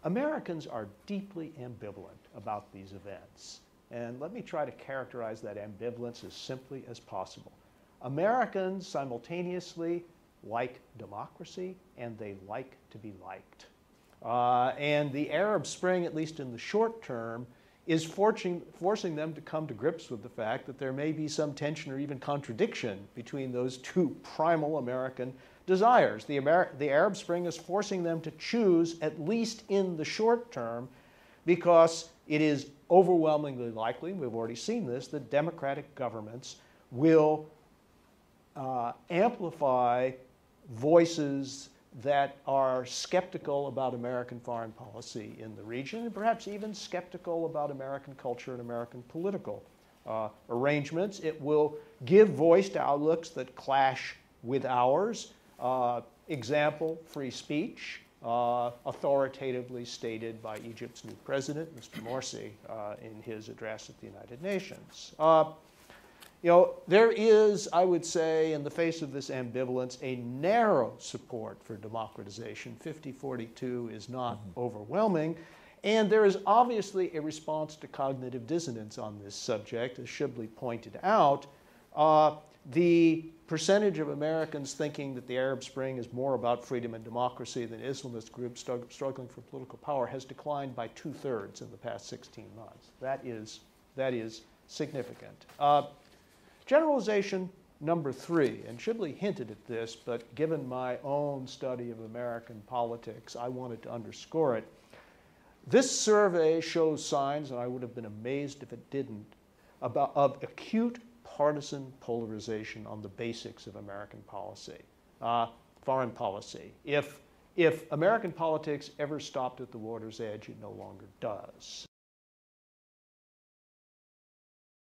Americans are deeply ambivalent about these events. And let me try to characterize that ambivalence as simply as possible. Americans simultaneously like democracy and they like to be liked. And the Arab Spring, at least in the short term, is forcing them to come to grips with the fact that there may be some tension or even contradiction between those two primal American desires. The Arab Spring is forcing them to choose, at least in the short term, because it is overwhelmingly likely, we've already seen this, that democratic governments will amplify voices that are skeptical about American foreign policy in the region, and perhaps even skeptical about American culture and American political arrangements. It will give voice to outlooks that clash with ours. Example, free speech, authoritatively stated by Egypt's new president, Mr. Morsi, in his address at the United Nations. There is, I would say, in the face of this ambivalence, a narrow support for democratization. 50-42 is not overwhelming. And there is obviously a response to cognitive dissonance on this subject, as Shibley pointed out. The percentage of Americans thinking that the Arab Spring is more about freedom and democracy than Islamist groups struggling for political power has declined by 2/3 in the past 16 months. That is significant. Generalization number 3, and Shibley hinted at this, but given my own study of American politics, I wanted to underscore it. This survey shows signs, and I would have been amazed if it didn't, of acute partisan polarization on the basics of American policy, foreign policy. If American politics ever stopped at the water's edge, it no longer does.